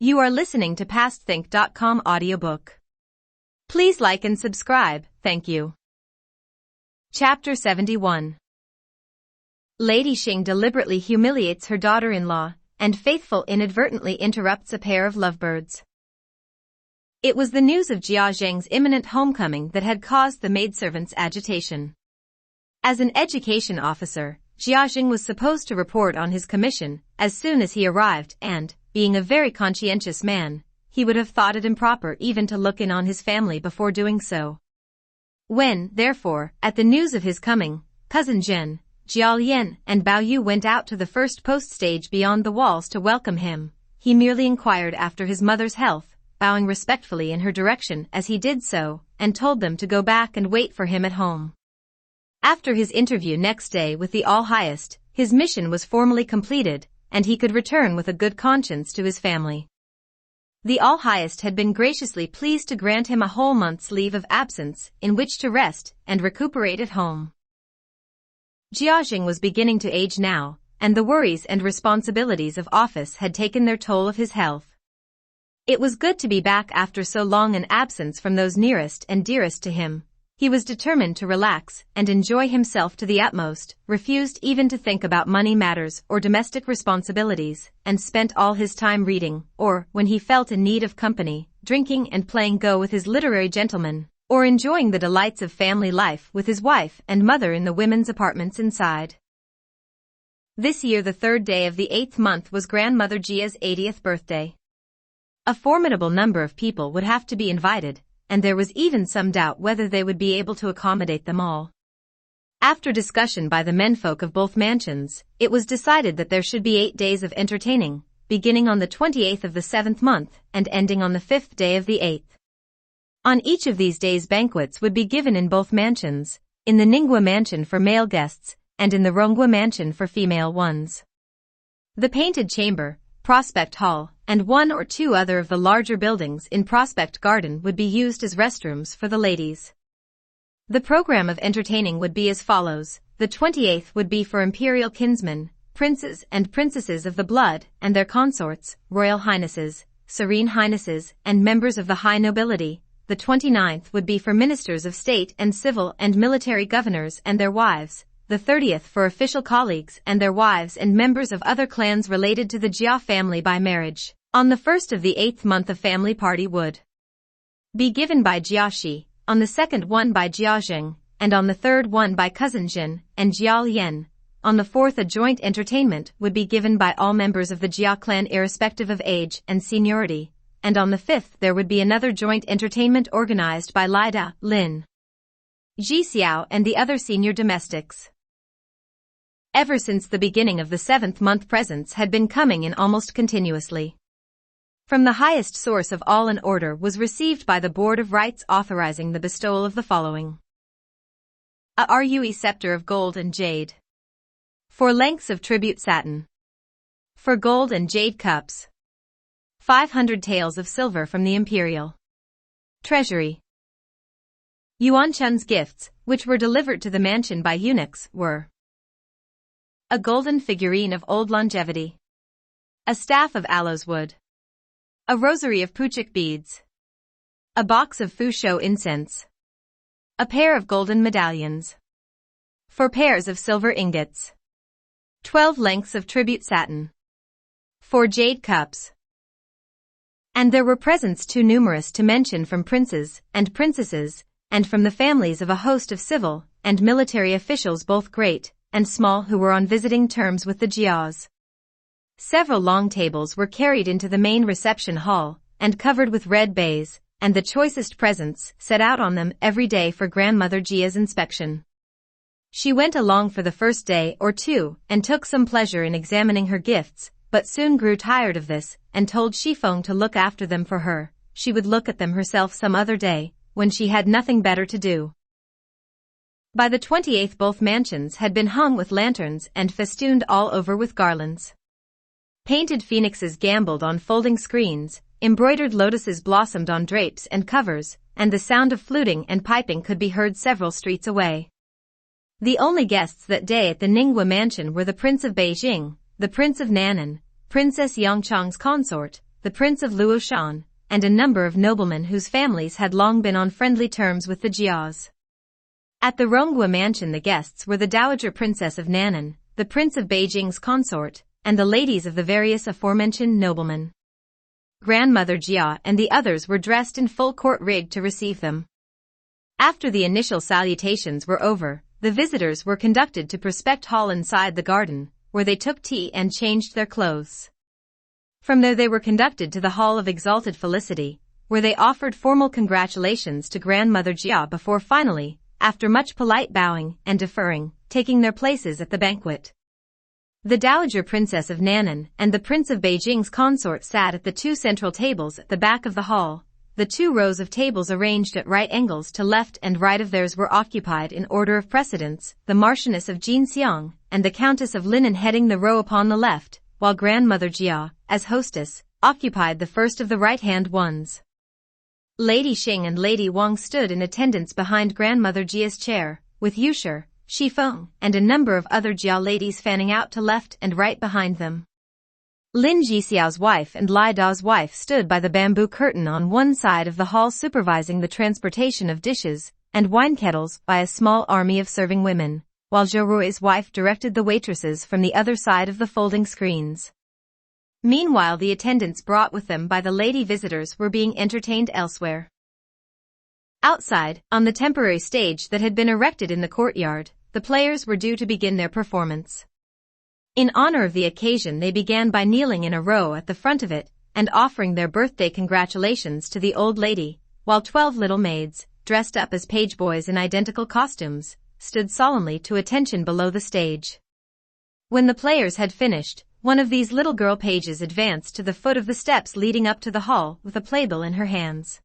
You are listening to PastThink.com audiobook. Please like and subscribe, thank you. Chapter 71. Lady Xing deliberately humiliates her daughter-in-law, and Faithful inadvertently interrupts a pair of lovebirds. It was the news of Jia Zheng's imminent homecoming that had caused the maidservants' agitation. As an education officer, Jia Zheng was supposed to report on his commission as soon as he arrived and, being a very conscientious man, he would have thought it improper even to look in on his family before doing so. When, therefore, at the news of his coming, cousin Zhen, Jiao Yan and Bao Yu went out to the first post stage beyond the walls to welcome him, he merely inquired after his mother's health, bowing respectfully in her direction as he did so, and told them to go back and wait for him at home. After his interview next day with the All-Highest, his mission was formally completed, and he could return with a good conscience to his family. The All-Highest had been graciously pleased to grant him a whole month's leave of absence in which to rest and recuperate at home. Jia Zheng was beginning to age now, and the worries and responsibilities of office had taken their toll of his health. It was good to be back after so long an absence from those nearest and dearest to him. He was determined to relax and enjoy himself to the utmost, refused even to think about money matters or domestic responsibilities, and spent all his time reading, or, when he felt in need of company, drinking and playing go with his literary gentlemen, or enjoying the delights of family life with his wife and mother in the women's apartments inside. This year the third day of the 8th month was Grandmother Jia's 80th birthday. A formidable number of people would have to be invited, and there was even some doubt whether they would be able to accommodate them all. After discussion by the menfolk of both mansions, it was decided that there should be 8 days of entertaining, beginning on the 28th of the 7th month and ending on the 5th day of the 8th. On each of these days banquets would be given in both mansions, in the Ningguo mansion for male guests, and in the Rongguo mansion for female ones. The Painted Chamber, Prospect Hall, and one or two other of the larger buildings in Prospect Garden would be used as restrooms for the ladies. The program of entertaining would be as follows. The 28th would be for imperial kinsmen, princes and princesses of the blood and their consorts, royal highnesses, serene highnesses, and members of the high nobility. The 29th would be for ministers of state and civil and military governors and their wives. The 30th for official colleagues and their wives and members of other clans related to the Jia family by marriage. On the 1st of the 8th month a family party would be given by Jia Shi, on the 2nd one by Jia Zheng, and on the 3rd one by cousin Jin and Jiao Yan. On the 4th a joint entertainment would be given by all members of the Jia clan irrespective of age and seniority, and on the 5th there would be another joint entertainment organized by Lida, Lin, Ji Xiao and the other senior domestics. Ever since the beginning of the 7th month presents had been coming in almost continuously. From the highest source of all an order was received by the Board of Rights authorizing the bestowal of the following. A Rue scepter of gold and jade. 4 lengths of tribute satin. For gold and jade cups. 500 taels of silver from the imperial treasury. Yuan Chun's gifts, which were delivered to the mansion by eunuchs, were a golden figurine of old longevity, a staff of aloes wood, a rosary of puchik beads, a box of Fusho incense, a pair of golden medallions, 4 pairs of silver ingots, 12 lengths of tribute satin, 4 jade cups. And there were presents too numerous to mention from princes and princesses, and from the families of a host of civil and military officials both great and small who were on visiting terms with the Jias. Several long tables were carried into the main reception hall, and covered with red baize, and the choicest presents set out on them every day for Grandmother Jia's inspection. She went along for the first day or two, and took some pleasure in examining her gifts, but soon grew tired of this, and told Shifeng to look after them for her. She would look at them herself some other day, when she had nothing better to do. By the 28th both mansions had been hung with lanterns and festooned all over with garlands. Painted phoenixes gamboled on folding screens, embroidered lotuses blossomed on drapes and covers, and the sound of fluting and piping could be heard several streets away. The only guests that day at the Ningguo mansion were the Prince of Beijing, the Prince of Nannan, Princess Yangchang's consort, the Prince of Luoshan, and a number of noblemen whose families had long been on friendly terms with the Jias. At the Ronghua mansion the guests were the Dowager Princess of Nannan, the Prince of Beijing's consort, and the ladies of the various aforementioned noblemen. Grandmother Jia and the others were dressed in full court rig to receive them. After the initial salutations were over, the visitors were conducted to Prospect Hall inside the garden, where they took tea and changed their clothes. From there they were conducted to the Hall of Exalted Felicity, where they offered formal congratulations to Grandmother Jia before finally, after much polite bowing and deferring, taking their places at the banquet. The Dowager Princess of Nannan and the Prince of Beijing's consort sat at the two central tables at the back of the hall. The 2 rows of tables arranged at right angles to left and right of theirs were occupied in order of precedence, the Marchioness of Jinxiang and the Countess of Linan heading the row upon the left, while Grandmother Jia, as hostess, occupied the first of the right-hand ones. Lady Xing and Lady Wang stood in attendance behind Grandmother Jia's chair, with Yushi, Shifeng, and a number of other Jia ladies fanning out to left and right behind them. Lin Jixiao's wife and Lai Da's wife stood by the bamboo curtain on one side of the hall supervising the transportation of dishes and wine kettles by a small army of serving women, while Zhou Rui's wife directed the waitresses from the other side of the folding screens. Meanwhile the attendants brought with them by the lady visitors were being entertained elsewhere. Outside, on the temporary stage that had been erected in the courtyard, the players were due to begin their performance. In honor of the occasion they began by kneeling in a row at the front of it and offering their birthday congratulations to the old lady, while 12 little maids, dressed up as page boys in identical costumes, stood solemnly to attention below the stage. When the players had finished, one of these little girl pages advanced to the foot of the steps leading up to the hall with a playbill in her hands.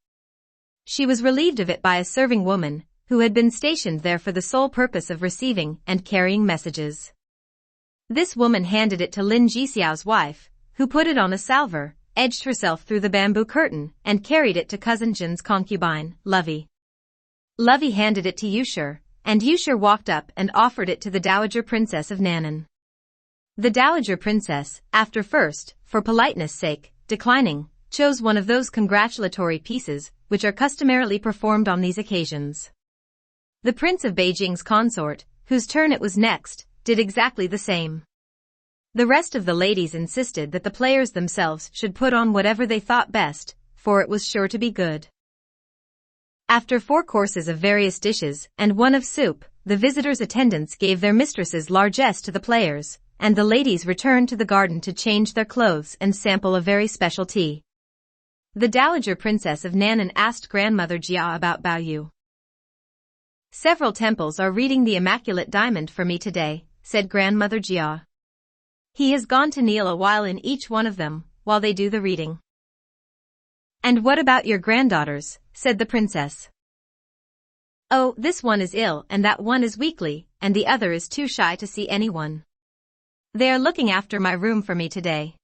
She was relieved of it by a serving woman, who had been stationed there for the sole purpose of receiving and carrying messages. This woman handed it to Lin Jixiao's wife, who put it on a salver, edged herself through the bamboo curtain, and carried it to cousin Jin's concubine, Lovey. Lovey handed it to Yushi, and Yushi walked up and offered it to the Dowager Princess of Nannan. The Dowager Princess, after first, for politeness' sake, declining, chose one of those congratulatory pieces which are customarily performed on these occasions. The Prince of Beijing's consort, whose turn it was next, did exactly the same. The rest of the ladies insisted that the players themselves should put on whatever they thought best, for it was sure to be good. After 4 courses of various dishes and 1 of soup, the visitors' attendants gave their mistresses largesse to the players, and the ladies returned to the garden to change their clothes and sample a very special tea. The Dowager Princess of Nannan asked Grandmother Jia about Baoyu. "Several temples are reading the Immaculate Diamond for me today," said Grandmother Jia. "He has gone to kneel a while in each one of them, while they do the reading." "And what about your granddaughters?" said the princess. "Oh, this one is ill and that one is weakly, and the other is too shy to see anyone. They are looking after my room for me today.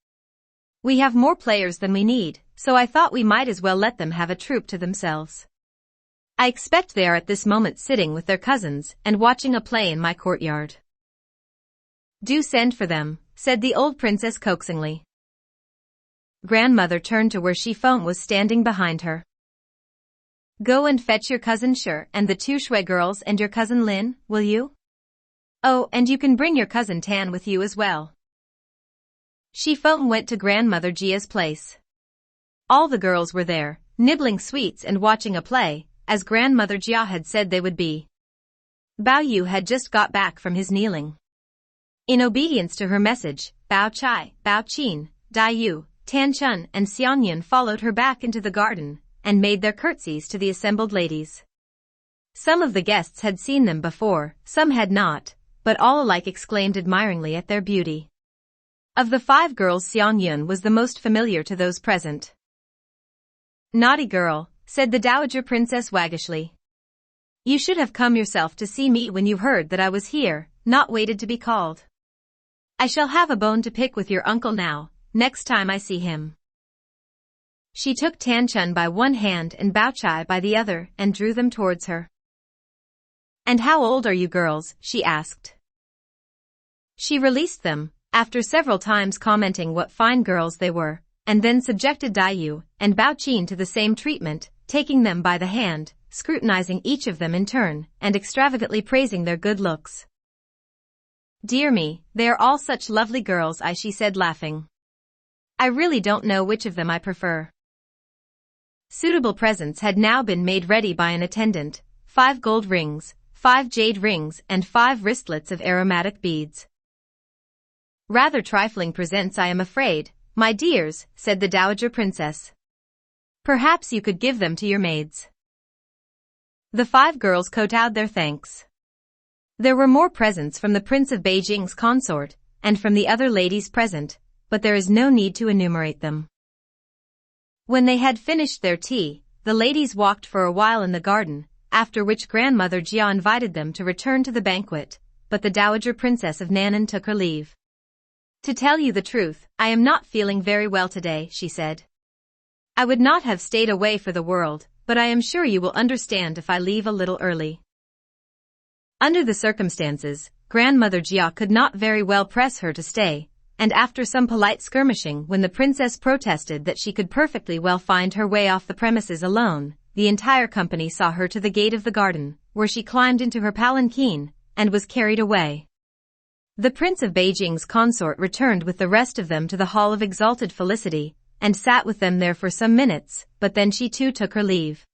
We have more players than we need, so I thought we might as well let them have a troupe to themselves. I expect they are at this moment sitting with their cousins and watching a play in my courtyard." "Do send for them," said the old princess coaxingly. Grandmother turned to where Shifeng was standing behind her. "Go and fetch your cousin Shi and the 2 Shui girls and your cousin Lin, will you? Oh, and you can bring your cousin Tan with you as well." Shifeng went to Grandmother Jia's place. All the girls were there, nibbling sweets and watching a play, as Grandmother Jia had said they would be. Baoyu had just got back from his kneeling. In obedience to her message, Bao Chai, Bao Qin, Dai Yu, Tan Chun and Xiang Yun followed her back into the garden, and made their curtsies to the assembled ladies. Some of the guests had seen them before, some had not, but all alike exclaimed admiringly at their beauty. Of the 5 girls Xiang Yun was the most familiar to those present. "Naughty girl," said the Dowager Princess waggishly. "You should have come yourself to see me when you heard that I was here, not waited to be called. I shall have a bone to pick with your uncle now, next time I see him." She took Tan Chun by one hand and Bao Chai by the other and drew them towards her. "And how old are you girls?" she asked. She released them, after several times commenting what fine girls they were, and then subjected Daiyu and Baoqin to the same treatment, taking them by the hand, scrutinizing each of them in turn, and extravagantly praising their good looks. "Dear me, they are all such lovely girls," she said laughing. "I really don't know which of them I prefer." Suitable presents had now been made ready by an attendant: 5 gold rings, 5 jade rings, and 5 wristlets of aromatic beads. "Rather trifling presents, I am afraid, my dears," said the Dowager Princess. "Perhaps you could give them to your maids." The 5 girls kowtowed their thanks. There were more presents from the Prince of Beijing's consort, and from the other ladies present, but there is no need to enumerate them. When they had finished their tea, the ladies walked for a while in the garden, after which Grandmother Jia invited them to return to the banquet, but the Dowager Princess of Nan'an took her leave. "To tell you the truth, I am not feeling very well today," she said. "I would not have stayed away for the world, but I am sure you will understand if I leave a little early." Under the circumstances, Grandmother Jia could not very well press her to stay, and after some polite skirmishing when the princess protested that she could perfectly well find her way off the premises alone, the entire company saw her to the gate of the garden, where she climbed into her palanquin, and was carried away. The Prince of Beijing's consort returned with the rest of them to the Hall of Exalted Felicity, and sat with them there for some minutes, but then she too took her leave.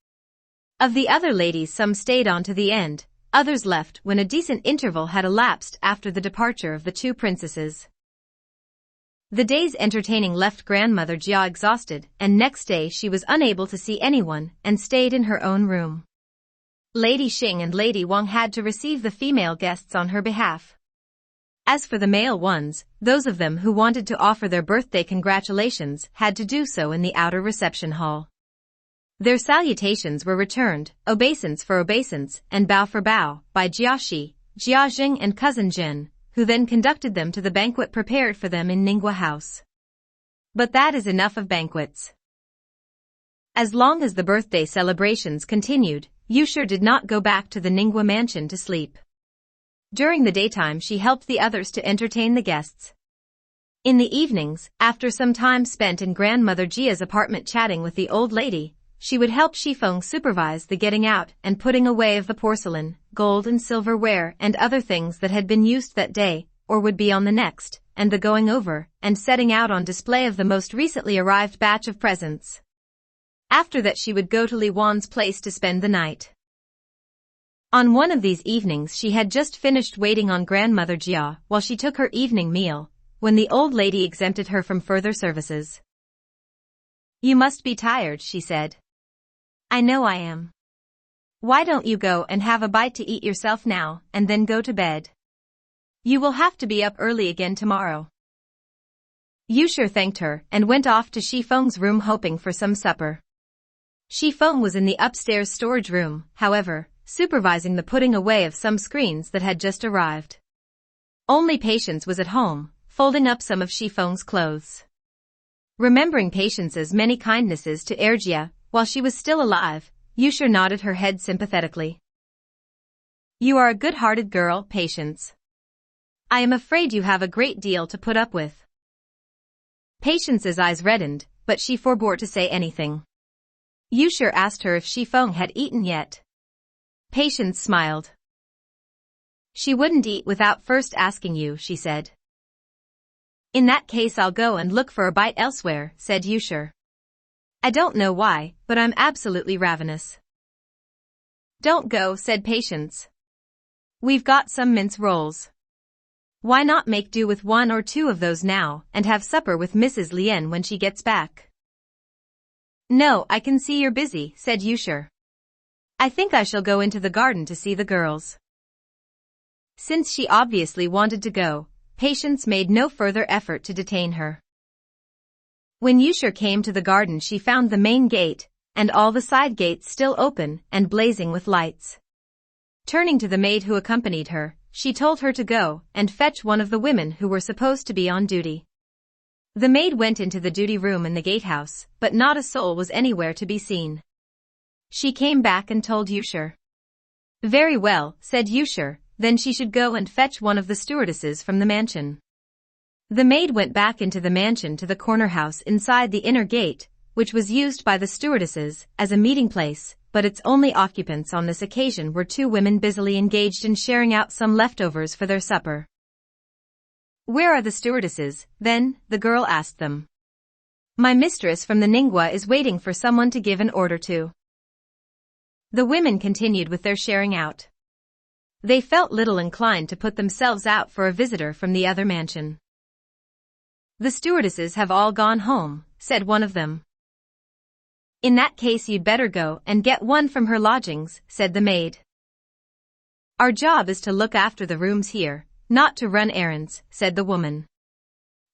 Of the other ladies, some stayed on to the end, others left when a decent interval had elapsed after the departure of the 2 princesses. The day's entertaining left Grandmother Jia exhausted, and next day she was unable to see anyone and stayed in her own room. Lady Xing and Lady Wang had to receive the female guests on her behalf. As for the male ones, those of them who wanted to offer their birthday congratulations had to do so in the outer reception hall. Their salutations were returned, obeisance for obeisance and bow for bow, by Jiaxi, Jiajing and Cousin Jin, who then conducted them to the banquet prepared for them in Ningguo House. But that is enough of banquets. As long as the birthday celebrations continued, Yusher did not go back to the Ningguo mansion to sleep. During the daytime she helped the others to entertain the guests. In the evenings, after some time spent in Grandmother Jia's apartment chatting with the old lady, she would help Shifeng supervise the getting out and putting away of the porcelain, gold and silverware and other things that had been used that day, or would be on the next, and the going over and setting out on display of the most recently arrived batch of presents. After that she would go to Li Wan's place to spend the night. On one of these evenings she had just finished waiting on Grandmother Jia while she took her evening meal, when the old lady exempted her from further services. "You must be tired," she said. "I know I am. Why don't you go and have a bite to eat yourself now, and then go to bed? You will have to be up early again tomorrow." Yusher thanked her and went off to Shifeng's room hoping for some supper. Shifeng was in the upstairs storage room, however, supervising the putting away of some screens that had just arrived. Only Patience was at home, folding up some of Shifeng's clothes. Remembering Patience's many kindnesses to Ergia while she was still alive, Yusher nodded her head sympathetically. "You are a good-hearted girl, Patience. I am afraid you have a great deal to put up with." Patience's eyes reddened, but she forbore to say anything. Yusher asked her if Shifeng had eaten yet. Patience smiled. "She wouldn't eat without first asking you," she said. "In that case I'll go and look for a bite elsewhere," said Yusher. "I don't know why, but I'm absolutely ravenous." "Don't go," said Patience. "We've got some mince rolls. Why not make do with 1 or 2 of those now and have supper with Mrs. Lien when she gets back?" "No, I can see you're busy," said Yusher. "I think I shall go into the garden to see the girls." Since she obviously wanted to go, Patience made no further effort to detain her. When Yusher came to the garden she found the main gate, and all the side gates still open and blazing with lights. Turning to the maid who accompanied her, she told her to go and fetch one of the women who were supposed to be on duty. The maid went into the duty room in the gatehouse, but not a soul was anywhere to be seen. She came back and told Yusher. "Very well," said Yusher, "then she should go and fetch one of the stewardesses from the mansion." The maid went back into the mansion to the corner house inside the inner gate, which was used by the stewardesses as a meeting place, but its only occupants on this occasion were two women busily engaged in sharing out some leftovers for their supper. "Where are the stewardesses, then?" the girl asked them. "My mistress from the Ningwa is waiting for someone to give an order to." The women continued with their sharing out. They felt little inclined to put themselves out for a visitor from the other mansion. "The stewardesses have all gone home," said one of them. "In that case you'd better go and get one from her lodgings," said the maid. "Our job is to look after the rooms here, not to run errands," said the woman.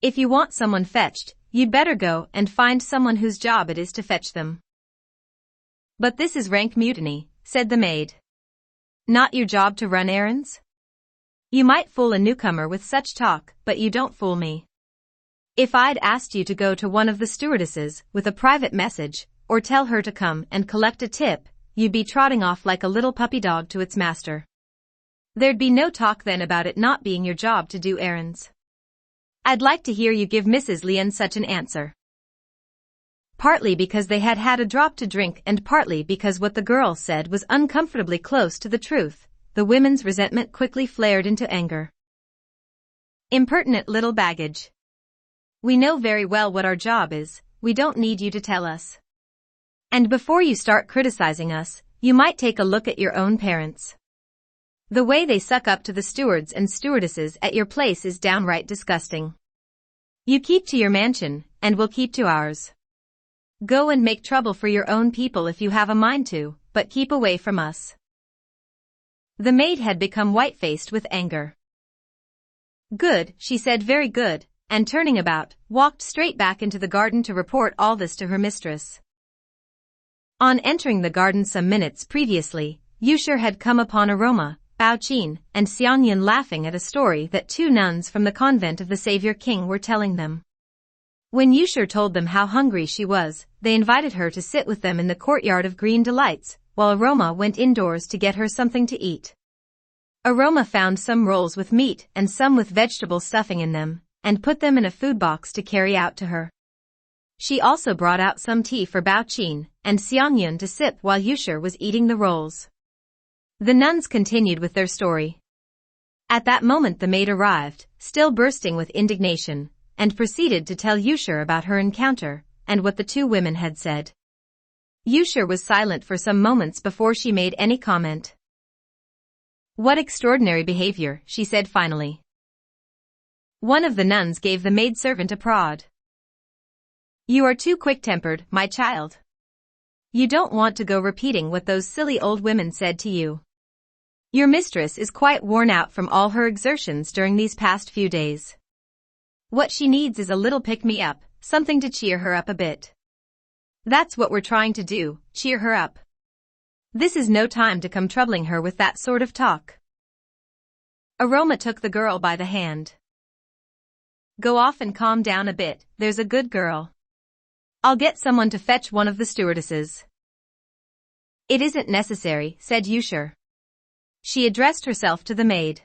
"If you want someone fetched, you'd better go and find someone whose job it is to fetch them." "But this is rank mutiny," said the maid. "Not your job to run errands? You might fool a newcomer with such talk, but you don't fool me. If I'd asked you to go to one of the stewardesses with a private message, or tell her to come and collect a tip, you'd be trotting off like a little puppy dog to its master. There'd be no talk then about it not being your job to do errands. I'd like to hear you give Mrs. Lien such an answer." Partly because they had had a drop to drink and partly because what the girl said was uncomfortably close to the truth, the women's resentment quickly flared into anger. "Impertinent little baggage. We know very well what our job is, we don't need you to tell us. And before you start criticizing us, you might take a look at your own parents. The way they suck up to the stewards and stewardesses at your place is downright disgusting. You keep to your mansion, and we'll keep to ours. Go and make trouble for your own people if you have a mind to, but keep away from us." The maid had become white-faced with anger. "Good," she said, "very good," and turning about, walked straight back into the garden to report all this to her mistress. On entering the garden some minutes previously, Yusher had come upon Aroma, Cao Xueqin, and Xiangyan laughing at a story that two nuns from the convent of the Savior King were telling them. When Yusher told them how hungry she was, they invited her to sit with them in the courtyard of Green Delights, while Aroma went indoors to get her something to eat. Aroma found some rolls with meat and some with vegetable stuffing in them, and put them in a food box to carry out to her. She also brought out some tea for Cao Xueqin and Xiangyan to sip while Yusher was eating the rolls. The nuns continued with their story. At that moment the maid arrived, still bursting with indignation, and proceeded to tell Yusher about her encounter, and what the two women had said. Yusher was silent for some moments before she made any comment. "What extraordinary behavior," she said finally. One of the nuns gave the maidservant a prod. "You are too quick-tempered, my child. You don't want to go repeating what those silly old women said to you. Your mistress is quite worn out from all her exertions during these past few days. What she needs is a little pick-me-up, something to cheer her up a bit. That's what we're trying to do, cheer her up. This is no time to come troubling her with that sort of talk." Aroma took the girl by the hand. "Go off and calm down a bit, there's a good girl. I'll get someone to fetch one of the stewardesses." "It isn't necessary," said Yusher. She addressed herself to the maid.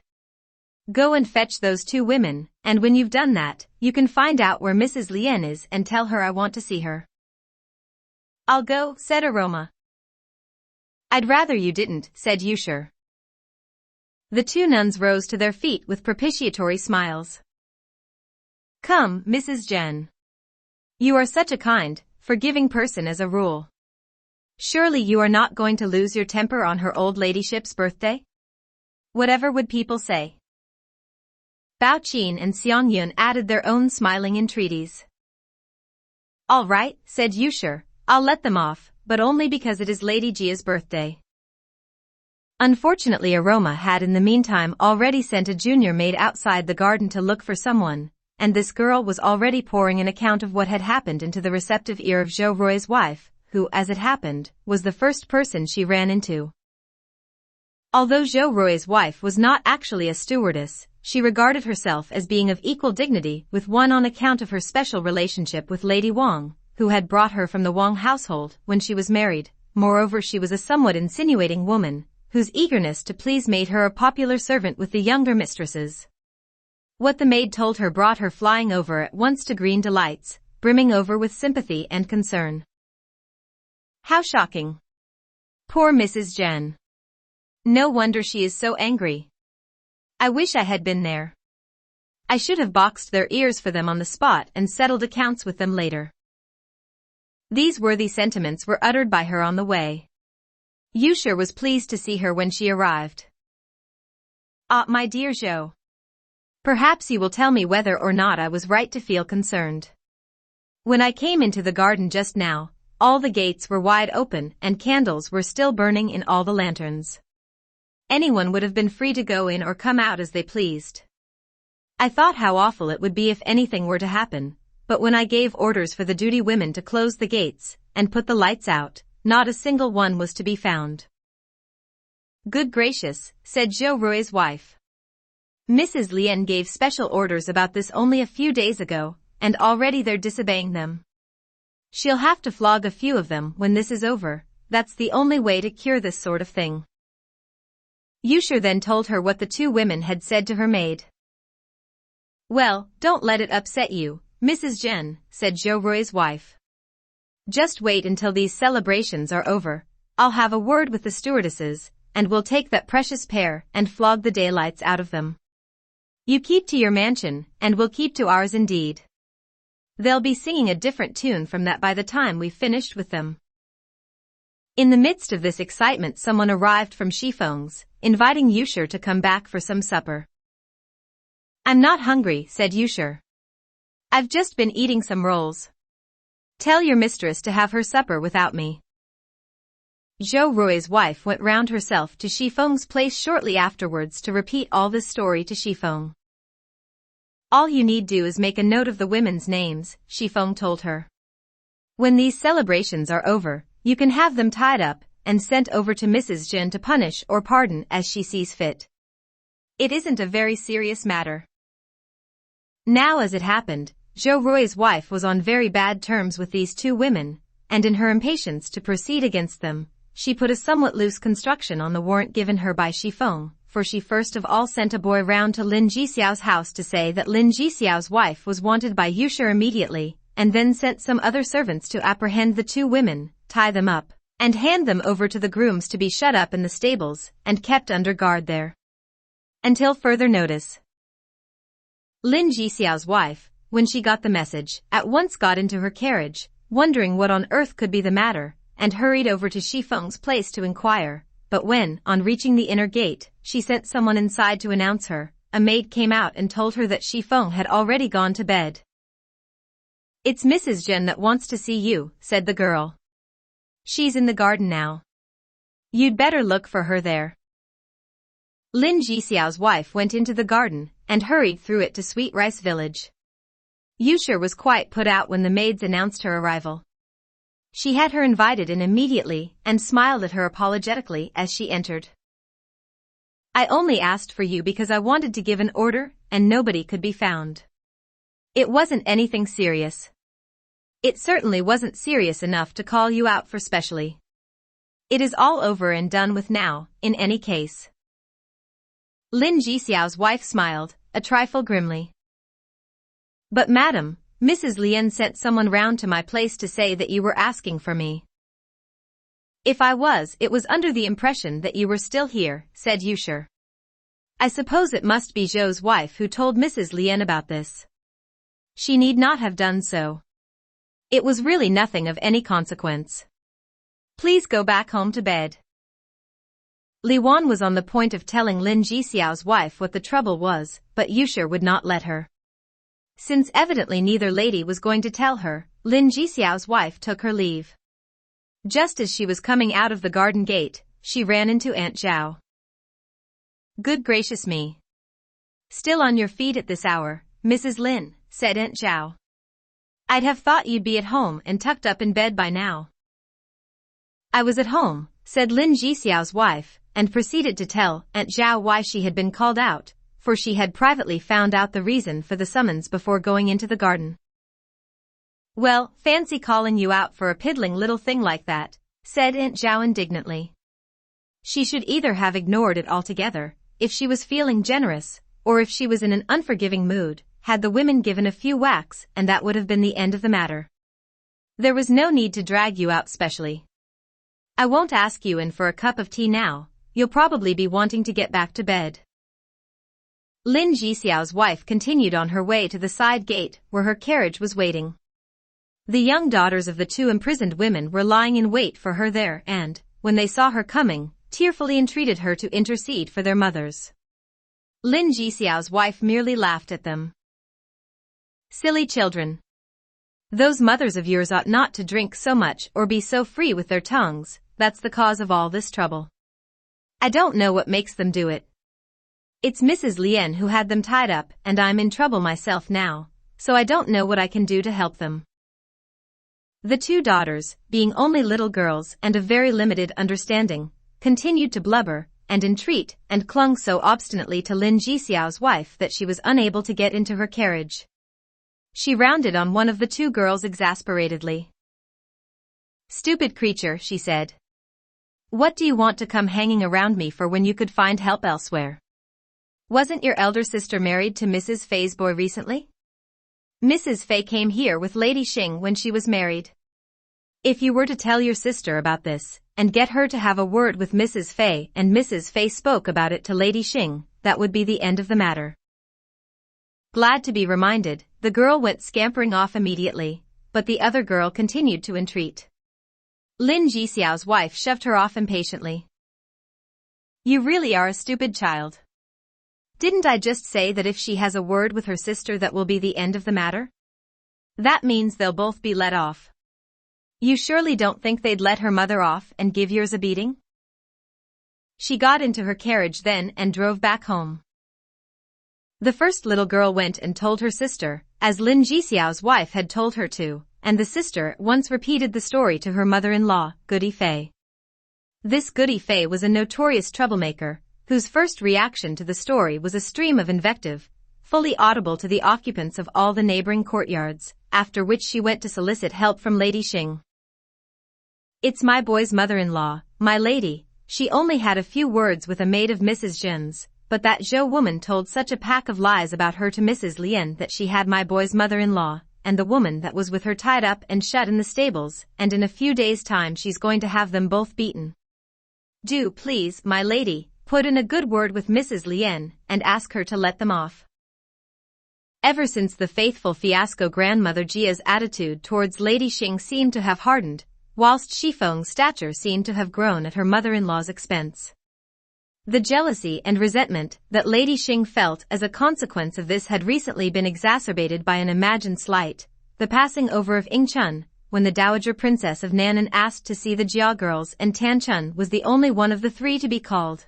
"Go and fetch those two women, and when you've done that, you can find out where Mrs. Lien is and tell her I want to see her." "I'll go," said Aroma. "I'd rather you didn't," said Yusher. The two nuns rose to their feet with propitiatory smiles. "Come, Mrs. Jen. You are such a kind, forgiving person as a rule. Surely you are not going to lose your temper on her old ladyship's birthday? Whatever would people say?" Cao Xueqin and Xiangyan added their own smiling entreaties. "All right," said Yusher, "I'll let them off, but only because it is Lady Jia's birthday." Unfortunately Aroma had in the meantime already sent a junior maid outside the garden to look for someone, and this girl was already pouring an account of what had happened into the receptive ear of Zhou Rui's wife, who, as it happened, was the first person she ran into. Although Zhou Rui's wife was not actually a stewardess, she regarded herself as being of equal dignity with one on account of her special relationship with Lady Wang, who had brought her from the Wang household when she was married. Moreover, she was a somewhat insinuating woman, whose eagerness to please made her a popular servant with the younger mistresses. What the maid told her brought her flying over at once to green delights, brimming over with sympathy and concern. How shocking. Poor Mrs. Jen. No wonder she is so angry. I wish I had been there. I should have boxed their ears for them on the spot and settled accounts with them later. These worthy sentiments were uttered by her on the way. Yusher was pleased to see her when she arrived. Ah, my dear Jo. Perhaps you will tell me whether or not I was right to feel concerned. When I came into the garden just now, all the gates were wide open and candles were still burning in all the lanterns. Anyone would have been free to go in or come out as they pleased. I thought how awful it would be if anything were to happen, but when I gave orders for the duty women to close the gates and put the lights out, not a single one was to be found. Good gracious, said Jo Roy's wife. Mrs. Lien gave special orders about this only a few days ago, and already they're disobeying them. She'll have to flog a few of them when this is over. That's the only way to cure this sort of thing. Yusher then told her what the two women had said to her maid. Well, don't let it upset you, Mrs. Jen, said Jo Roy's wife. Just wait until these celebrations are over. I'll have a word with the stewardesses, and we'll take that precious pair and flog the daylights out of them. You keep to your mansion, and we'll keep to ours indeed. They'll be singing a different tune from that by the time we've finished with them. In the midst of this excitement someone arrived from Shifeng's, inviting Yusher to come back for some supper. I'm not hungry, said Yusher. I've just been eating some rolls. Tell your mistress to have her supper without me. Jo Roy's wife went round herself to Shifeng's place shortly afterwards to repeat all this story to Shifeng. All you need do is make a note of the women's names, Shifeng told her. When these celebrations are over, you can have them tied up and sent over to Mrs. Jen to punish or pardon as she sees fit. It isn't a very serious matter. Now as it happened, Jo Roy's wife was on very bad terms with these two women, and in her impatience to proceed against them, she put a somewhat loose construction on the warrant given her by Shifeng, for she first of all sent a boy round to Lin Jixiao's house to say that Lin Jixiao's wife was wanted by Yusher immediately, and then sent some other servants to apprehend the two women, tie them up, and hand them over to the grooms to be shut up in the stables and kept under guard there until further notice. Lin Jixiao's wife, when she got the message, at once got into her carriage, wondering what on earth could be the matter, and hurried over to Shifeng's place to inquire, but when, on reaching the inner gate, she sent someone inside to announce her, a maid came out and told her that Shifeng had already gone to bed. It's Mrs. Jen that wants to see you, said the girl. She's in the garden now. You'd better look for her there. Lin Jixiao's wife went into the garden and hurried through it to Sweet Rice Village. Yusher was quite put out when the maids announced her arrival. She had her invited in immediately and smiled at her apologetically as she entered. I only asked for you because I wanted to give an order and nobody could be found. It wasn't anything serious. It certainly wasn't serious enough to call you out for specially. It is all over and done with now, in any case. Lin Jixiao's wife smiled, a trifle grimly. But madam, Mrs. Lien sent someone round to my place to say that you were asking for me. If I was, it was under the impression that you were still here, said Yusher. I suppose it must be Zhou's wife who told Mrs. Lien about this. She need not have done so. It was really nothing of any consequence. Please go back home to bed. Li Wan was on the point of telling Lin Jixiao's wife what the trouble was, but Yusher would not let her. Since evidently neither lady was going to tell her, Lin Jixiao's wife took her leave. Just as she was coming out of the garden gate, she ran into Aunt Zhao. Good gracious me. Still on your feet at this hour, Mrs. Lin, said Aunt Zhao. I'd have thought you'd be at home and tucked up in bed by now. I was at home, said Lin Jixiao's wife, and proceeded to tell Aunt Zhao why she had been called out, for she had privately found out the reason for the summons before going into the garden. Well, fancy calling you out for a piddling little thing like that, said Aunt Zhao indignantly. She should either have ignored it altogether, if she was feeling generous, or if she was in an unforgiving mood, had the women given a few whacks and that would have been the end of the matter. There was no need to drag you out specially. I won't ask you in for a cup of tea now, you'll probably be wanting to get back to bed. Lin Jixiao's wife continued on her way to the side gate where her carriage was waiting. The young daughters of the two imprisoned women were lying in wait for her there and, when they saw her coming, tearfully entreated her to intercede for their mothers. Lin Jixiao's wife merely laughed at them. Silly children. Those mothers of yours ought not to drink so much or be so free with their tongues, that's the cause of all this trouble. I don't know what makes them do it. It's Mrs. Lien who had them tied up and I'm in trouble myself now, so I don't know what I can do to help them. The two daughters, being only little girls and of very limited understanding, continued to blubber and entreat and clung so obstinately to Lin Jixiao's wife that she was unable to get into her carriage. She rounded on one of the two girls exasperatedly. Stupid creature, she said. What do you want to come hanging around me for when you could find help elsewhere? Wasn't your elder sister married to Mrs. Fei's boy recently? Mrs. Fei came here with Lady Xing when she was married. If you were to tell your sister about this, and get her to have a word with Mrs. Fei and Mrs. Fei spoke about it to Lady Xing, that would be the end of the matter. Glad to be reminded, the girl went scampering off immediately, but the other girl continued to entreat. Lin Jixiao's wife shoved her off impatiently. You really are a stupid child. Didn't I just say that if she has a word with her sister that will be the end of the matter? That means they'll both be let off. You surely don't think they'd let her mother off and give yours a beating? She got into her carriage then and drove back home. The first little girl went and told her sister, as Lin Jixiao's wife had told her to, and the sister at once repeated the story to her mother-in-law, Goody Fei. This Goody Fei was a notorious troublemaker, whose first reaction to the story was a stream of invective, fully audible to the occupants of all the neighboring courtyards, after which she went to solicit help from Lady Xing. It's my boy's mother-in-law, my lady, she only had a few words with a maid of Mrs. Jin's, but that Zhou woman told such a pack of lies about her to Mrs. Lien that she had my boy's mother-in-law, and the woman that was with her tied up and shut in the stables, and in a few days' time she's going to have them both beaten. Do please, my lady, put in a good word with Mrs. Lien, and ask her to let them off. Ever since the faithful fiasco, grandmother Jia's attitude towards Lady Xing seemed to have hardened, whilst Shifeng's stature seemed to have grown at her mother-in-law's expense. The jealousy and resentment that Lady Xing felt as a consequence of this had recently been exacerbated by an imagined slight, the passing over of Ying Chun, when the Dowager Princess of Nan'an asked to see the Jia girls and Tan Chun was the only one of the three to be called.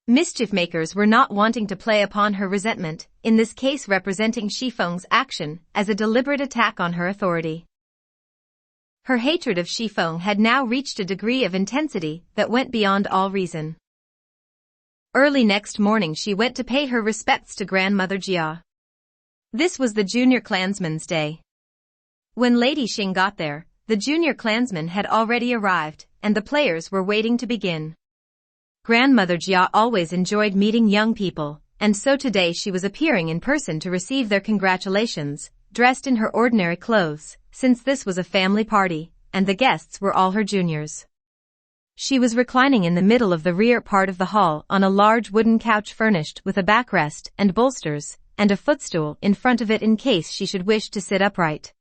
Mischief makers were not wanting to play upon her resentment, in this case representing Shifeng's action as a deliberate attack on her authority. Her hatred of Shifeng had now reached a degree of intensity that went beyond all reason. Early next morning she went to pay her respects to Grandmother Jia. This was the junior clansmen's day. When Lady Xing got there, the junior clansmen had already arrived, and the players were waiting to begin. Grandmother Jia always enjoyed meeting young people, and so today she was appearing in person to receive their congratulations, dressed in her ordinary clothes, since this was a family party, and the guests were all her juniors. She was reclining in the middle of the rear part of the hall on a large wooden couch furnished with a backrest and bolsters, and a footstool in front of it in case she should wish to sit upright.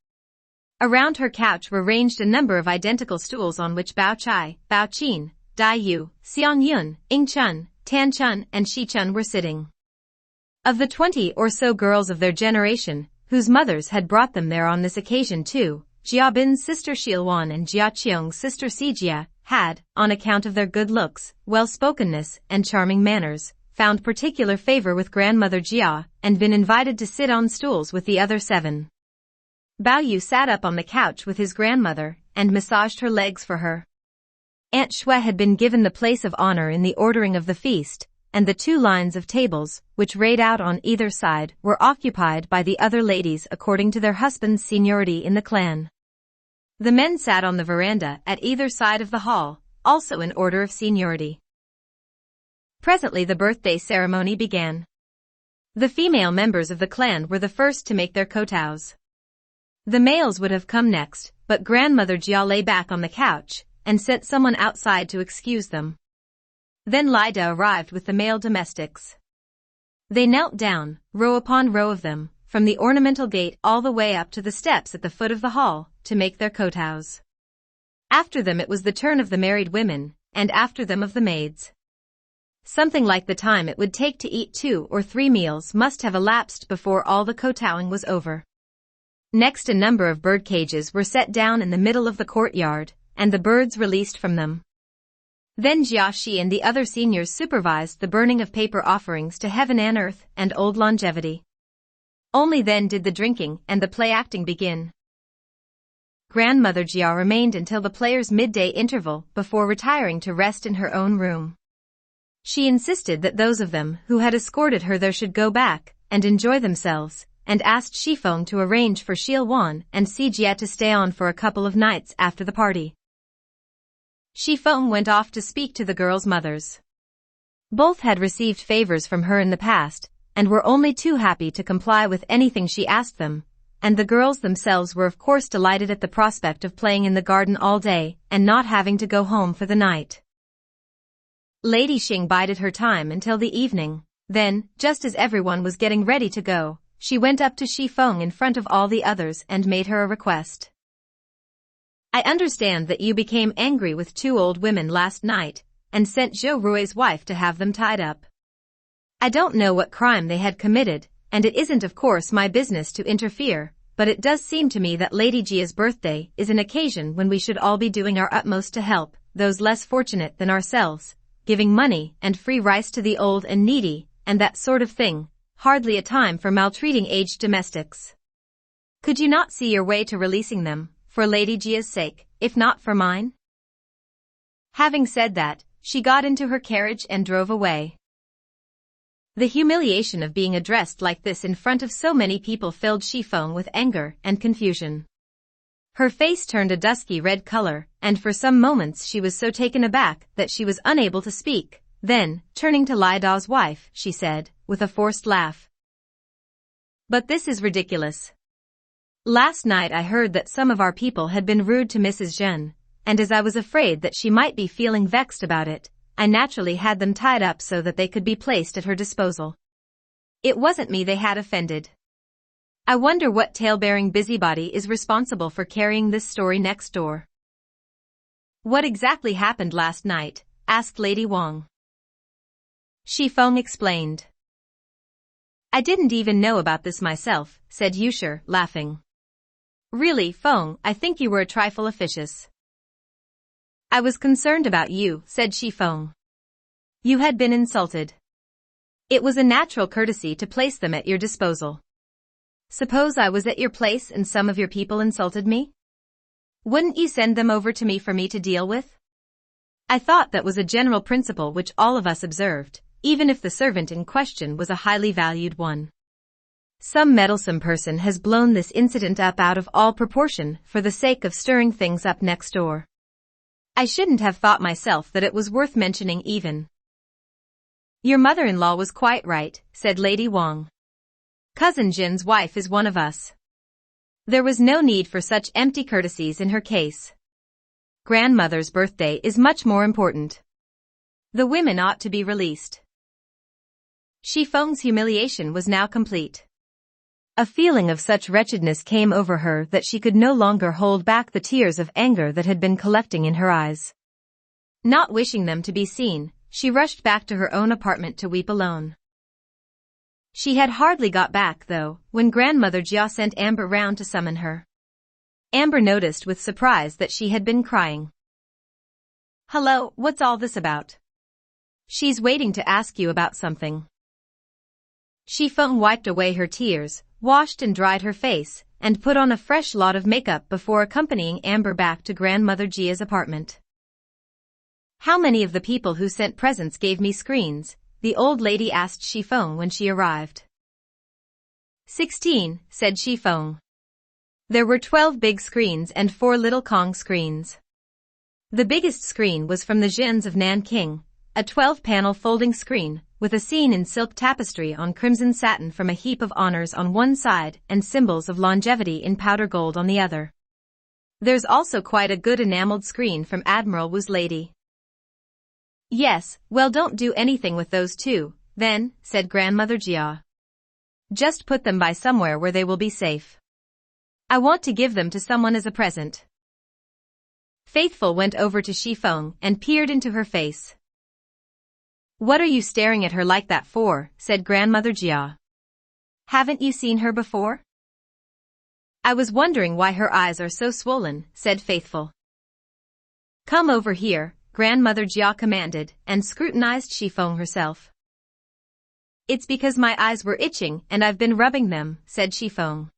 Around her couch were ranged a number of identical stools on which Bao Chai, Bao Qin, Dai Yu, Xiang Yun, Ying Chun, Tan Chun, and Shi Chun were sitting. Of the 20 or so girls of their generation, whose mothers had brought them there on this occasion too, Jia Bin's sister Shilwan and Jia Qiong's sister Sijia had, on account of their good looks, well-spokenness, and charming manners, found particular favor with Grandmother Jia, and been invited to sit on stools with the other 7. Bao Yu sat up on the couch with his grandmother, and massaged her legs for her. Aunt Xue had been given the place of honor in the ordering of the feast, and the 2 lines of tables, which rayed out on either side, were occupied by the other ladies according to their husbands' seniority in the clan. The men sat on the veranda at either side of the hall, also in order of seniority. Presently the birthday ceremony began. The female members of the clan were the first to make their kowtows. The males would have come next, but grandmother Jia lay back on the couch and sent someone outside to excuse them. Then Lida arrived with the male domestics. They knelt down, row upon row of them, from the ornamental gate all the way up to the steps at the foot of the hall, to make their kowtows. After them it was the turn of the married women, and after them of the maids. Something like the time it would take to eat 2 or 3 meals must have elapsed before all the kowtowing was over. Next a number of bird cages were set down in the middle of the courtyard, and the birds released from them. Then Jia Shi and the other seniors supervised the burning of paper offerings to heaven and earth and old longevity. Only then did the drinking and the play-acting begin. Grandmother Jia remained until the players' midday interval before retiring to rest in her own room. She insisted that those of them who had escorted her there should go back and enjoy themselves, and asked Shifeng to arrange for Shilwan and Sijia to stay on for a couple of nights after the party. Shifeng went off to speak to the girls' mothers. Both had received favors from her in the past, and were only too happy to comply with anything she asked them, and the girls themselves were of course delighted at the prospect of playing in the garden all day and not having to go home for the night. Lady Xing bided her time until the evening, then, just as everyone was getting ready to go, she went up to Shifeng in front of all the others and made her a request. I understand that you became angry with 2 old women last night, and sent Zhou Rui's wife to have them tied up. I don't know what crime they had committed, and it isn't of course my business to interfere, but it does seem to me that Lady Jia's birthday is an occasion when we should all be doing our utmost to help those less fortunate than ourselves, giving money and free rice to the old and needy, and that sort of thing, hardly a time for maltreating aged domestics. Could you not see your way to releasing them, for Lady Jia's sake, if not for mine? Having said that, she got into her carriage and drove away. The humiliation of being addressed like this in front of so many people filled Shifeng with anger and confusion. Her face turned a dusky red color, and for some moments she was so taken aback that she was unable to speak. Then, turning to Lai Da's wife, she said, with a forced laugh, "But this is ridiculous. Last night I heard that some of our people had been rude to Mrs. Zhen, and as I was afraid that she might be feeling vexed about it, I naturally had them tied up so that they could be placed at her disposal. It wasn't me they had offended. I wonder what tale-bearing busybody is responsible for carrying this story next door." "What exactly happened last night?" asked Lady Wang. Shifeng explained. "I didn't even know about this myself," said Yusher, laughing. "Really, Feng, I think you were a trifle officious." "I was concerned about you," said Shifeng. "You had been insulted. It was a natural courtesy to place them at your disposal. Suppose I was at your place and some of your people insulted me? Wouldn't you send them over to me for me to deal with? I thought that was a general principle which all of us observed, even if the servant in question was a highly valued one. Some meddlesome person has blown this incident up out of all proportion for the sake of stirring things up next door. I shouldn't have thought myself that it was worth mentioning even." "Your mother-in-law was quite right," said Lady Wang. "Cousin Jin's wife is one of us. There was no need for such empty courtesies in her case. Grandmother's birthday is much more important. The women ought to be released." Shifeng's humiliation was now complete. A feeling of such wretchedness came over her that she could no longer hold back the tears of anger that had been collecting in her eyes. Not wishing them to be seen, she rushed back to her own apartment to weep alone. She had hardly got back, though, when Grandmother Jia sent Amber round to summon her. Amber noticed with surprise that she had been crying. "Hello, what's all this about?" "She's waiting to ask you about something." Shifeng wiped away her tears, washed and dried her face, and put on a fresh lot of makeup before accompanying Amber back to Grandmother Jia's apartment. "How many of the people who sent presents gave me screens?" the old lady asked Shifeng when she arrived. 16, said Shifeng. There were 12 big screens and 4 little Kong screens. The biggest screen was from the Zhens of Nanking, a 12-panel folding screen, with a scene in silk tapestry on crimson satin from a heap of honors on one side and symbols of longevity in powder gold on the other. There's also quite a good enameled screen from Admiral Wu's lady. Yes, well, don't do anything with those two, then, said Grandmother Jia. Just put them by somewhere where they will be safe. I want to give them to someone as a present. Faithful went over to Xifeng and peered into her face. What are you staring at her like that for? Said Grandmother Jia. Haven't you seen her before? I was wondering why her eyes are so swollen, said Faithful. Come over here, Grandmother Jia commanded, and scrutinized Xifeng herself. It's because my eyes were itching and I've been rubbing them, said Xifeng.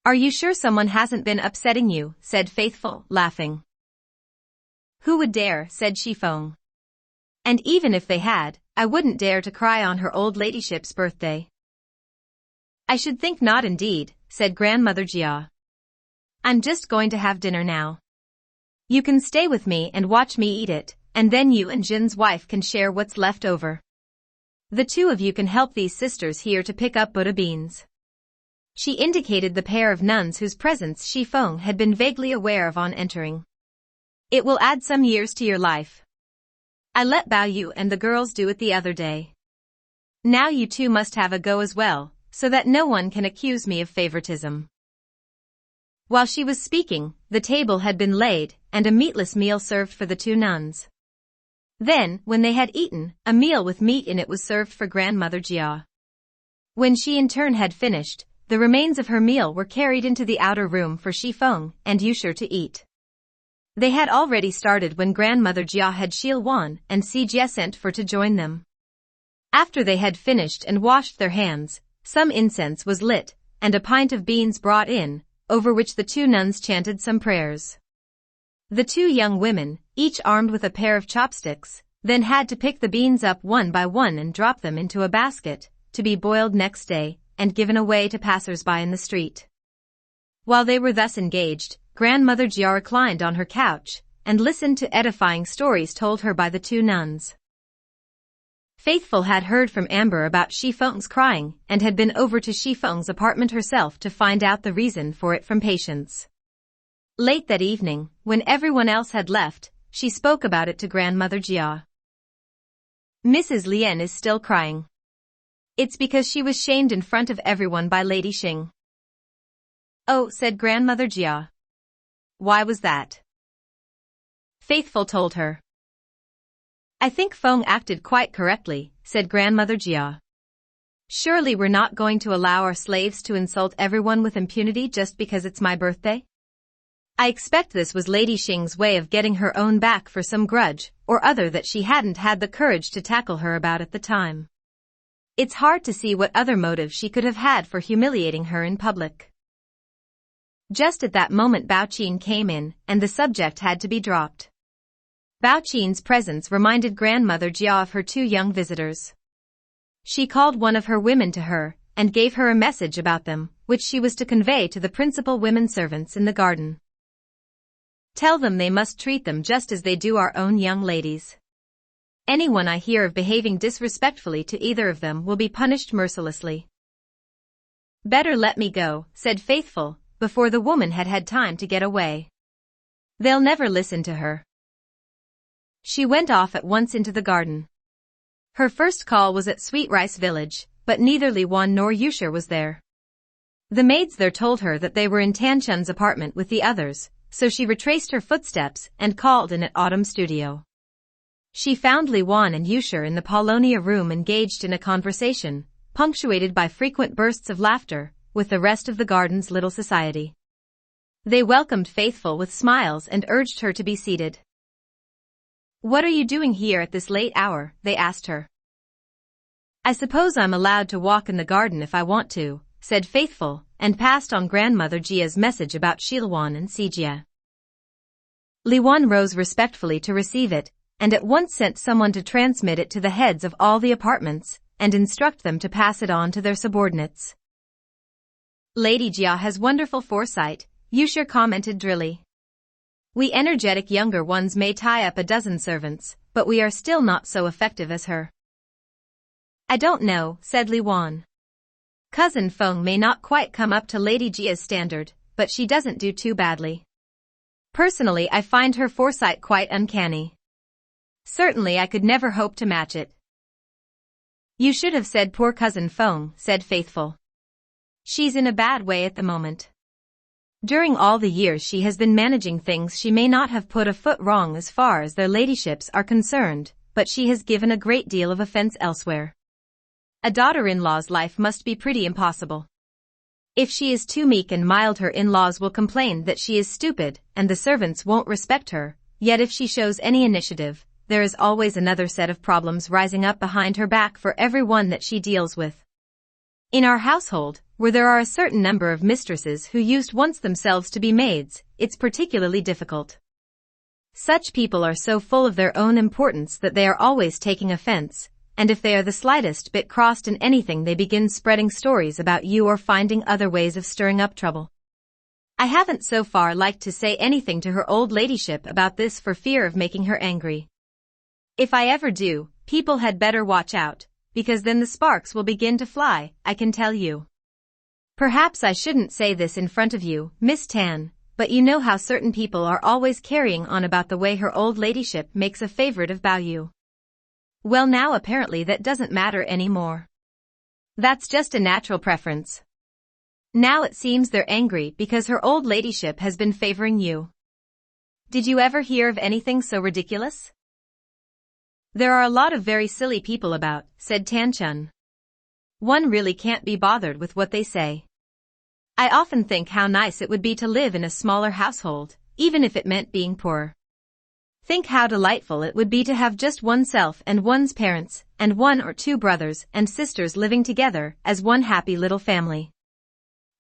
Are you sure someone hasn't been upsetting you? Said Faithful, laughing. Who would dare? Said Xifeng. And even if they had, I wouldn't dare to cry on her old ladyship's birthday. I should think not indeed, said Grandmother Jia. I'm just going to have dinner now. You can stay with me and watch me eat it, and then you and Jin's wife can share what's left over. The two of you can help these sisters here to pick up Buddha beans. She indicated the pair of nuns whose presence Xifeng had been vaguely aware of on entering. It will add some years to your life. I let Bao Yu and the girls do it the other day. Now you two must have a go as well, so that no one can accuse me of favoritism. While she was speaking, the table had been laid, and a meatless meal served for the two nuns. Then, when they had eaten, a meal with meat in it was served for Grandmother Jia. When she in turn had finished, the remains of her meal were carried into the outer room for Xifeng and Yusher to eat. They had already started when Grandmother Jia had Xilwan and Sijie sent for to join them. After they had finished and washed their hands, some incense was lit, and a pint of beans brought in, over which the two nuns chanted some prayers. The two young women, each armed with a pair of chopsticks, then had to pick the beans up one by one and drop them into a basket, to be boiled next day, and given away to passers-by in the street. While they were thus engaged, Grandmother Jia reclined on her couch, and listened to edifying stories told her by the two nuns. Faithful had heard from Amber about Xifeng's crying, and had been over to Xifeng's apartment herself to find out the reason for it from Patience. Late that evening, when everyone else had left, she spoke about it to Grandmother Jia. Mrs. Lian is still crying. It's because she was shamed in front of everyone by Lady Xing. Oh, said Grandmother Jia. Why was that? Faithful told her. I think Feng acted quite correctly, said Grandmother Jia. Surely we're not going to allow our slaves to insult everyone with impunity just because it's my birthday? I expect this was Lady Xing's way of getting her own back for some grudge or other that she hadn't had the courage to tackle her about at the time. It's hard to see what other motive she could have had for humiliating her in public. Just at that moment Bao Qin came in, and the subject had to be dropped. Bao Qin's presence reminded Grandmother Jia of her two young visitors. She called one of her women to her, and gave her a message about them, which she was to convey to the principal women servants in the garden. Tell them they must treat them just as they do our own young ladies. Anyone I hear of behaving disrespectfully to either of them will be punished mercilessly. Better let me go, said Faithful, before the woman had had time to get away. They'll never listen to her. She went off at once into the garden. Her first call was at Sweet Rice Village, but neither Li Wan nor Yusher was there. The maids there told her that they were in Tanchun's apartment with the others, so she retraced her footsteps and called in at Autumn Studio. She found Li Wan and Yusher in the Polonia room engaged in a conversation, punctuated by frequent bursts of laughter, with the rest of the garden's little society. They welcomed Faithful with smiles and urged her to be seated. What are you doing here at this late hour? They asked her. I suppose I'm allowed to walk in the garden if I want to, said Faithful, and passed on Grandmother Jia's message about Xilwan and Sijie. Li Wan rose respectfully to receive it, and at once sent someone to transmit it to the heads of all the apartments, and instruct them to pass it on to their subordinates. Lady Jia has wonderful foresight, Yusher commented drily. We energetic younger ones may tie up a dozen servants, but we are still not so effective as her. I don't know, said Li Wan. Cousin Feng may not quite come up to Lady Jia's standard, but she doesn't do too badly. Personally, I find her foresight quite uncanny. Certainly I could never hope to match it. You should have said poor Cousin Feng, said Faithful. She's in a bad way at the moment. During all the years she has been managing things, she may not have put a foot wrong as far as their ladyships are concerned, but she has given a great deal of offense elsewhere. A daughter-in-law's life must be pretty impossible. If she is too meek and mild, her in-laws will complain that she is stupid, and the servants won't respect her, yet if she shows any initiative, there is always another set of problems rising up behind her back for every one that she deals with. In our household, where there are a certain number of mistresses who used once themselves to be maids, it's particularly difficult. Such people are so full of their own importance that they are always taking offense, and if they are the slightest bit crossed in anything, they begin spreading stories about you or finding other ways of stirring up trouble. I haven't so far liked to say anything to her old ladyship about this for fear of making her angry. If I ever do, people had better watch out, because then the sparks will begin to fly, I can tell you. Perhaps I shouldn't say this in front of you, Miss Tan, but you know how certain people are always carrying on about the way her old ladyship makes a favorite of Bao Yu. Well, now apparently that doesn't matter anymore. That's just a natural preference. Now it seems they're angry because her old ladyship has been favoring you. Did you ever hear of anything so ridiculous? There are a lot of very silly people about, said Tan Chun. One really can't be bothered with what they say. I often think how nice it would be to live in a smaller household, even if it meant being poor. Think how delightful it would be to have just oneself and one's parents, and one or two brothers and sisters living together as one happy little family.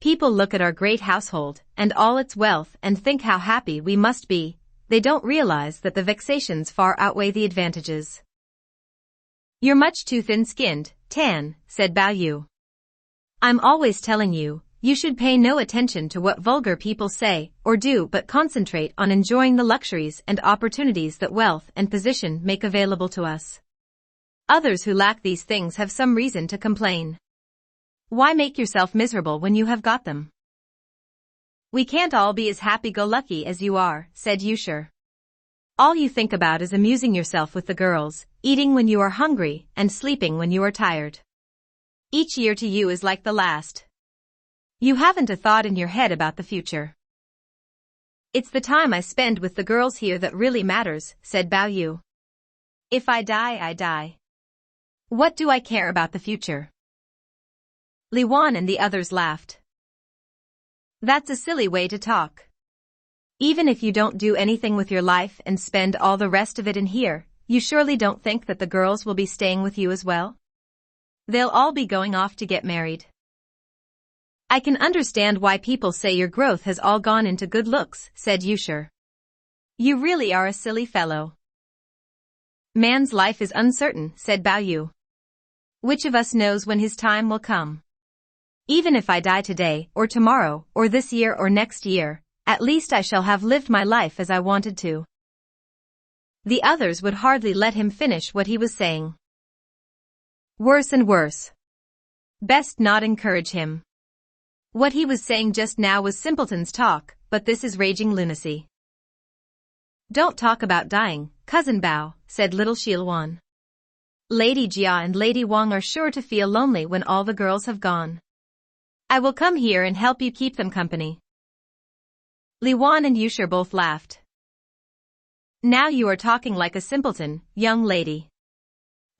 People look at our great household and all its wealth and think how happy we must be. They don't realize that the vexations far outweigh the advantages. You're much too thin-skinned, Tan, said Bao Yu. I'm always telling you, you should pay no attention to what vulgar people say or do, but concentrate on enjoying the luxuries and opportunities that wealth and position make available to us. Others who lack these things have some reason to complain. Why make yourself miserable when you have got them? We can't all be as happy-go-lucky as you are, said Yushir. All you think about is amusing yourself with the girls, eating when you are hungry, and sleeping when you are tired. Each year to you is like the last. You haven't a thought in your head about the future. It's the time I spend with the girls here that really matters, said Bao Yu. If I die, I die. What do I care about the future? Li Wan and the others laughed. That's a silly way to talk. Even if you don't do anything with your life and spend all the rest of it in here, you surely don't think that the girls will be staying with you as well? They'll all be going off to get married. I can understand why people say your growth has all gone into good looks, said Yushir. You really are a silly fellow. Man's life is uncertain, said Bao Yu. Which of us knows when his time will come? Even if I die today, or tomorrow, or this year or next year, at least I shall have lived my life as I wanted to. The others would hardly let him finish what he was saying. Worse and worse. Best not encourage him. What he was saying just now was simpleton's talk, but this is raging lunacy. Don't talk about dying, Cousin Bao, said little Shilwan. Lady Jia and Lady Wang are sure to feel lonely when all the girls have gone. I will come here and help you keep them company. Li Wan and Yushir both laughed. Now you are talking like a simpleton, young lady.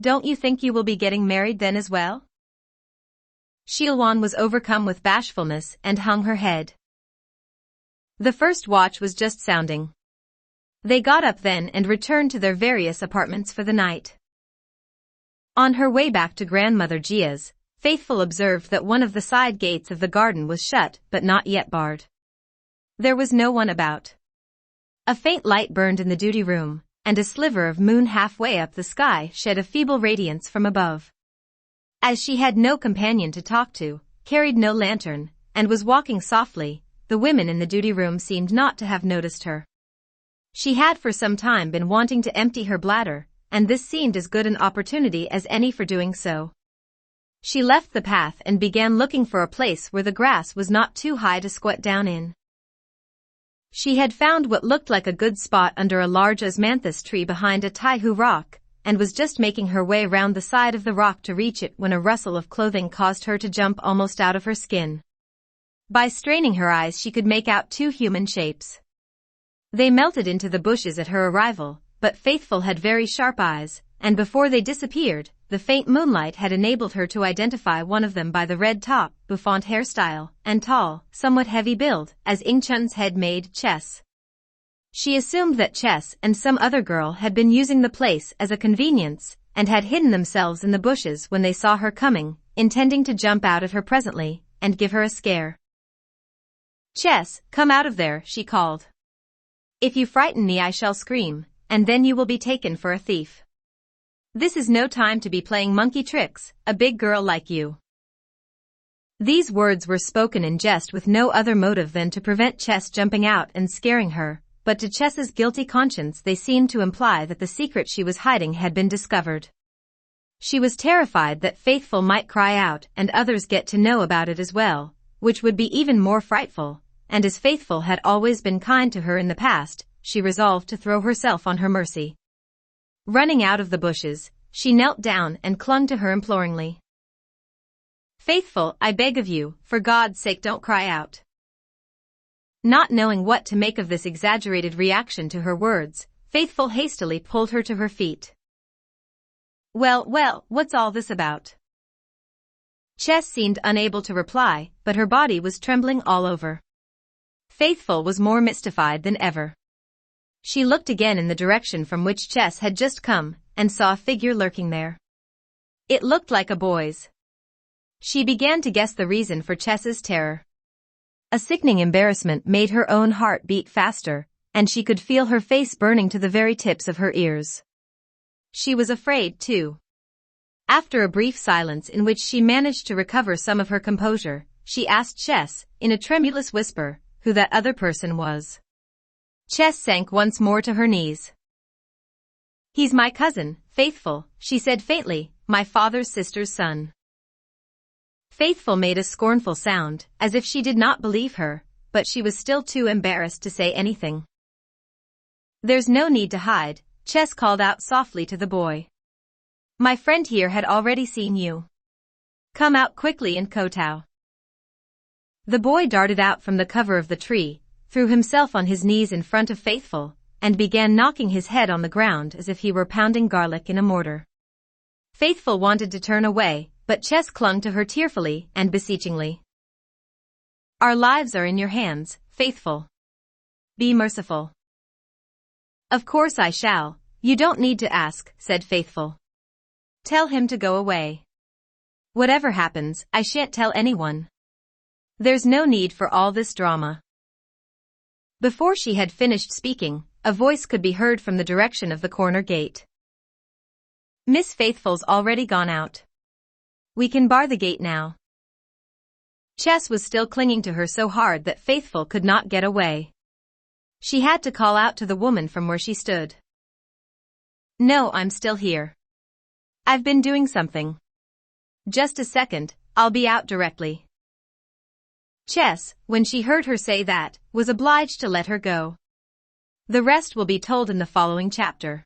Don't you think you will be getting married then as well? Shilwan was overcome with bashfulness and hung her head. The first watch was just sounding. They got up then and returned to their various apartments for the night. On her way back to Grandmother Jia's, Faithful observed that one of the side gates of the garden was shut but not yet barred. There was no one about. A faint light burned in the duty room, and a sliver of moon halfway up the sky shed a feeble radiance from above. As she had no companion to talk to, carried no lantern, and was walking softly, the women in the duty room seemed not to have noticed her. She had for some time been wanting to empty her bladder, and this seemed as good an opportunity as any for doing so. She left the path and began looking for a place where the grass was not too high to squat down in. She had found what looked like a good spot under a large osmanthus tree behind a taihu rock, and was just making her way round the side of the rock to reach it when a rustle of clothing caused her to jump almost out of her skin. By straining her eyes she could make out two human shapes. They melted into the bushes at her arrival, but Faithful had very sharp eyes, and before they disappeared, the faint moonlight had enabled her to identify one of them by the red top, bouffant hairstyle, and tall, somewhat heavy build, as Ingchun's head made Chess. She assumed that Chess and some other girl had been using the place as a convenience, and had hidden themselves in the bushes when they saw her coming, intending to jump out at her presently, and give her a scare. "Chess, come out of there," she called. "If you frighten me I shall scream, and then you will be taken for a thief. This is no time to be playing monkey tricks, a big girl like you." These words were spoken in jest with no other motive than to prevent Chess jumping out and scaring her, but to Chess's guilty conscience they seemed to imply that the secret she was hiding had been discovered. She was terrified that Faithful might cry out and others get to know about it as well, which would be even more frightful, and as Faithful had always been kind to her in the past, she resolved to throw herself on her mercy. Running out of the bushes, she knelt down and clung to her imploringly. "Faithful, I beg of you, for God's sake don't cry out." Not knowing what to make of this exaggerated reaction to her words, Faithful hastily pulled her to her feet. Well, what's all this about?" Chess seemed unable to reply, but her body was trembling all over. Faithful was more mystified than ever. She looked again in the direction from which Chess had just come, and saw a figure lurking there. It looked like a boy's. She began to guess the reason for Chess's terror. A sickening embarrassment made her own heart beat faster, and she could feel her face burning to the very tips of her ears. She was afraid, too. After a brief silence in which she managed to recover some of her composure, she asked Chess, in a tremulous whisper, who that other person was. Chess sank once more to her knees. "He's my cousin, Faithful," she said faintly, "my father's sister's son." Faithful made a scornful sound, as if she did not believe her, but she was still too embarrassed to say anything. "There's no need to hide," Chess called out softly to the boy. "My friend here had already seen you. Come out quickly and kowtow." The boy darted out from the cover of the tree, threw himself on his knees in front of Faithful, and began knocking his head on the ground as if he were pounding garlic in a mortar. Faithful wanted to turn away, but Chess clung to her tearfully and beseechingly. "Our lives are in your hands, Faithful. Be merciful." "Of course I shall, you don't need to ask," said Faithful. "Tell him to go away. Whatever happens, I shan't tell anyone. There's no need for all this drama." Before she had finished speaking, a voice could be heard from the direction of the corner gate. "Miss Faithful's already gone out. We can bar the gate now." Chess was still clinging to her so hard that Faithful could not get away. She had to call out to the woman from where she stood. "No, I'm still here. I've been doing something. Just a second, I'll be out directly." Chess, when she heard her say that, was obliged to let her go. The rest will be told in the following chapter.